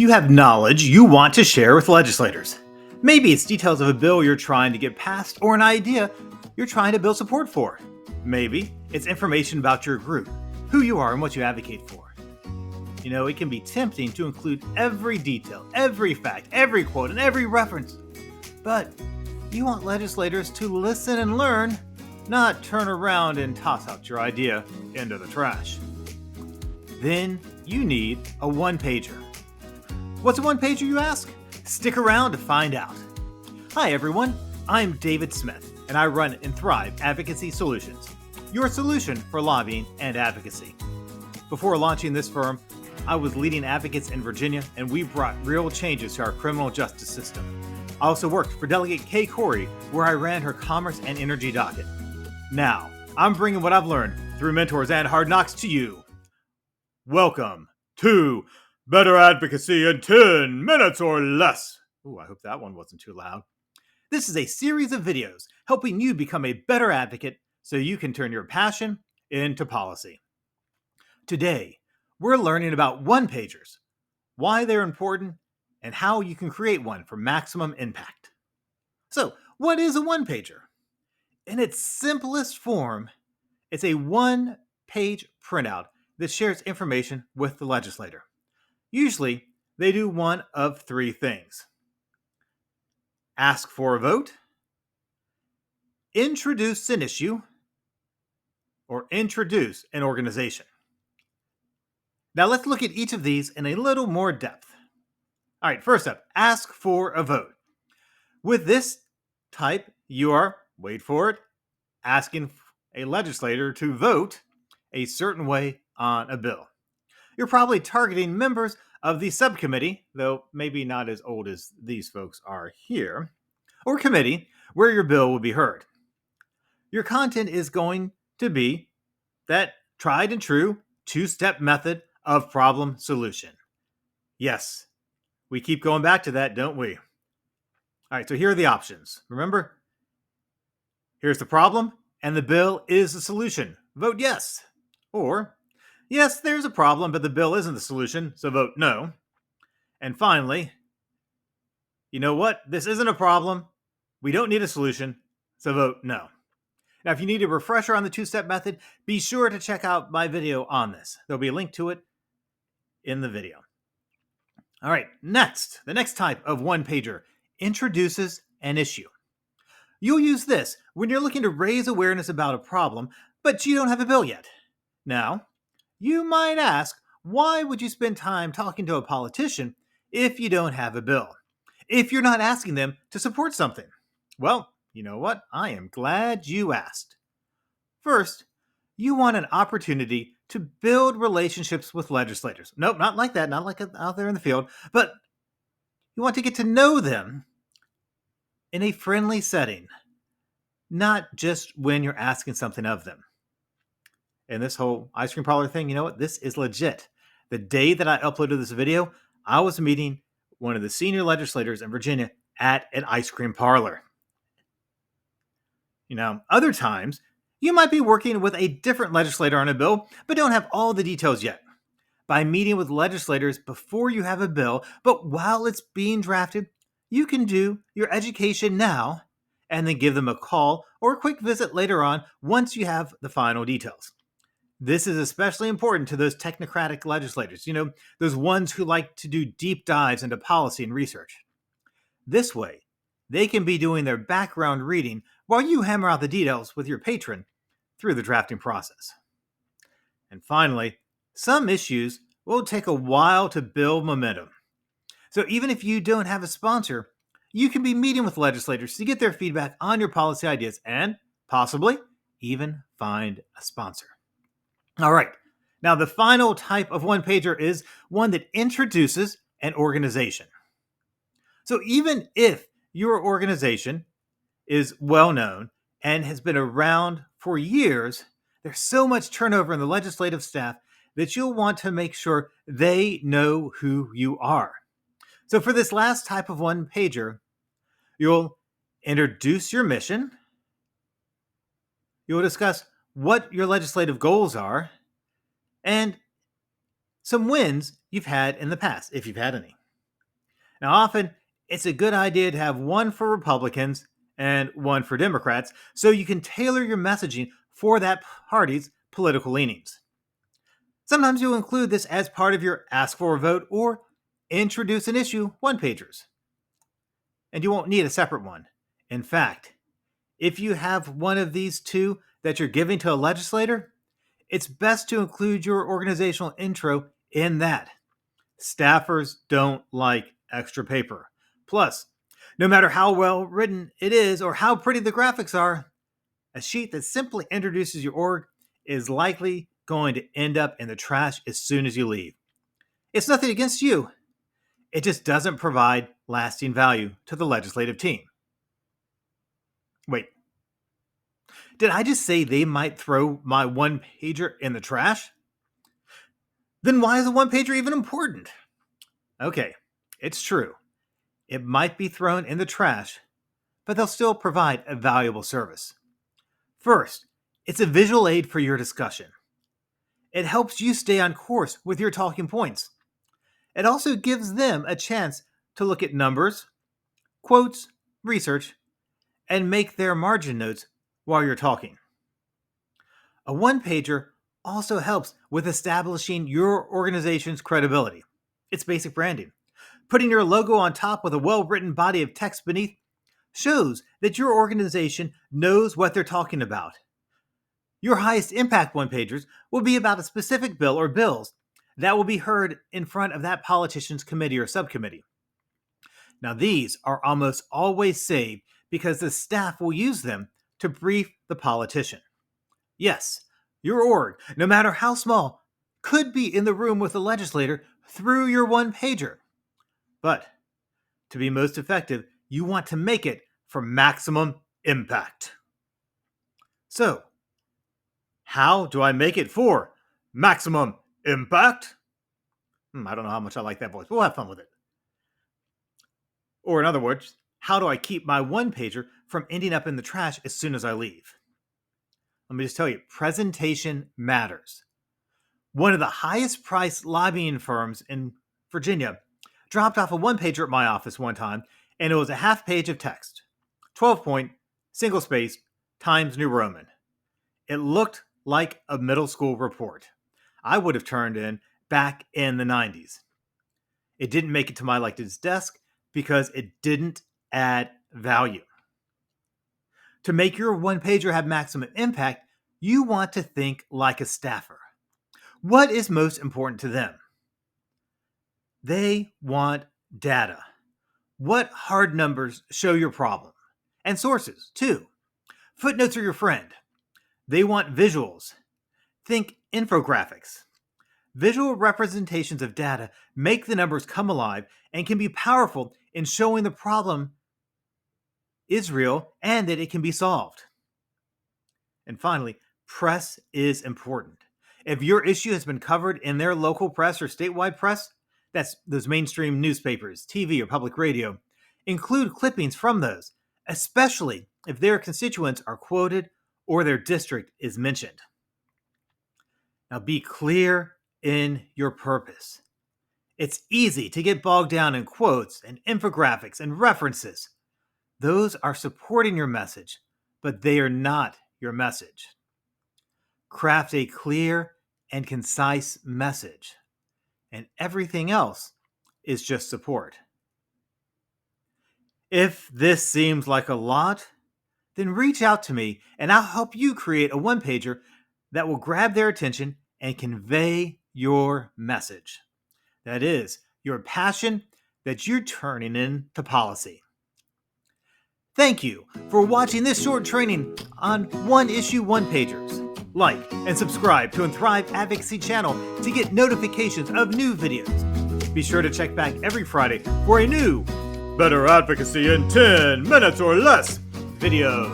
You have knowledge you want to share with legislators. Maybe it's details of a bill you're trying to get passed or an idea you're trying to build support for. Maybe it's information about your group, who you are, and what you advocate for. It can be tempting to include every detail, every fact, every quote, and every reference. But you want legislators to listen and learn, not turn around and toss out your idea into the trash. Then you need a one-pager. What's a one-pager, you ask? Stick around to find out. Hi everyone, I'm David Smith, and I run Inthrive Advocacy Solutions, your solution for lobbying and advocacy. Before launching this firm, I was leading advocates in Virginia, and we brought real changes to our criminal justice system. I also worked for Delegate Kay Corey, where I ran her commerce and energy docket. Now, I'm bringing what I've learned through mentors and hard knocks to you. Welcome to Better Advocacy in 10 minutes or less. Ooh, I hope that one wasn't too loud. This is a series of videos helping you become a better advocate so you can turn your passion into policy. Today, we're learning about one-pagers, why they're important, and how you can create one for maximum impact. So, what is a one-pager? In its simplest form, it's a one-page printout that shares information with the legislator. Usually, they do one of three things: ask for a vote, introduce an issue, or introduce an organization. Now let's look at each of these in a little more depth. All right, first up, ask for a vote. With this type, you are, wait for it, asking a legislator to vote a certain way on a bill. You're probably targeting members of the subcommittee, though maybe not as old as these folks are here, or committee where your bill will be heard. Your content is going to be that tried and true two-step method of problem solution. Yes, we keep going back to that, don't we? All right, so here are the options. Remember, here's the problem, and the bill is the solution. Vote yes. Or, yes, there's a problem, but the bill isn't the solution, so vote no. And finally, you know what? This isn't a problem. We don't need a solution, so vote no. Now, if you need a refresher on the two-step method, be sure to check out my video on this. There'll be a link to it in the video. All right, next, the next type of one-pager introduces an issue. You'll use this when you're looking to raise awareness about a problem, but you don't have a bill yet. Now, you might ask, why would you spend time talking to a politician if you don't have a bill? If you're not asking them to support something? Well, you know what? I am glad you asked. First, you want an opportunity to build relationships with legislators. Nope, not like that, not like out there in the field, but you want to get to know them in a friendly setting, not just when you're asking something of them. And this whole ice cream parlor thing, you know what? This is legit. The day that I uploaded this video, I was meeting one of the senior legislators in Virginia at an ice cream parlor. Other times, you might be working with a different legislator on a bill, but don't have all the details yet. By meeting with legislators before you have a bill, but while it's being drafted, you can do your education now and then give them a call or a quick visit later on once you have the final details. This is especially important to those technocratic legislators, those ones who like to do deep dives into policy and research. This way, they can be doing their background reading while you hammer out the details with your patron through the drafting process. And finally, some issues will take a while to build momentum. So even if you don't have a sponsor, you can be meeting with legislators to get their feedback on your policy ideas and possibly even find a sponsor. All right, now the final type of one-pager is one that introduces an organization. So even if your organization is well known and has been around for years, there's so much turnover in the legislative staff that you'll want to make sure they know who you are. So for this last type of one-pager, you'll introduce your mission, you'll discuss what your legislative goals are, and some wins you've had in the past, if you've had any. Now, often it's a good idea to have one for Republicans and one for Democrats so you can tailor your messaging for that party's political leanings. Sometimes you'll include this as part of your ask for a vote or introduce an issue one-pagers. And you won't need a separate one. In fact, if you have one of these two that you're giving to a legislator, it's best to include your organizational intro in that. Staffers don't like extra paper. Plus, no matter how well written it is or how pretty the graphics are, a sheet that simply introduces your org is likely going to end up in the trash as soon as you leave. It's nothing against you. It just doesn't provide lasting value to the legislative team. Wait, did I just say they might throw my one-pager in the trash? Then why is a one-pager even important? Okay, it's true. It might be thrown in the trash, but they'll still provide a valuable service. First, it's a visual aid for your discussion. It helps you stay on course with your talking points. It also gives them a chance to look at numbers, quotes, research, and make their margin notes while you're talking. A one-pager also helps with establishing your organization's credibility. It's basic branding. Putting your logo on top with a well-written body of text beneath shows that your organization knows what they're talking about. Your highest impact one-pagers will be about a specific bill or bills that will be heard in front of that politician's committee or subcommittee. Now, these are almost always saved because the staff will use them to brief the politician. Yes, your org, no matter how small, could be in the room with the legislator through your one-pager. But to be most effective, you want to make it for maximum impact. So, how do I make it for maximum impact? I don't know how much I like that voice. We'll have fun with it. Or in other words, how do I keep my one-pager from ending up in the trash as soon as I leave? Let me just tell you, presentation matters. One of the highest priced lobbying firms in Virginia dropped off a one-pager at my office one time, and it was a half page of text. 12-point, single space, Times New Roman. It looked like a middle school report I would have turned in back in the 90s. It didn't make it to my elected's desk because it didn't add value. To make your one-pager have maximum impact, you want to think like a staffer. What is most important to them? They want data. What hard numbers show your problem? And sources, too. Footnotes are your friend. They want visuals. Think infographics. Visual representations of data make the numbers come alive and can be powerful in showing the problem is real and that it can be solved. And finally, press is important. If your issue has been covered in their local press or statewide press, that's those mainstream newspapers, TV, or public radio, include clippings from those, especially if their constituents are quoted or their district is mentioned. Now be clear in your purpose. It's easy to get bogged down in quotes and infographics and references. Those are supporting your message, but they are not your message. Craft a clear and concise message, and everything else is just support. If this seems like a lot, then reach out to me and I'll help you create a one-pager that will grab their attention and convey your message. That is, your passion that you're turning into policy. Thank you for watching this short training on one-issue one-pagers. Like and subscribe to Inthrive Advocacy channel to get notifications of new videos. Be sure to check back every Friday for a new Better Advocacy in 10 minutes or less video.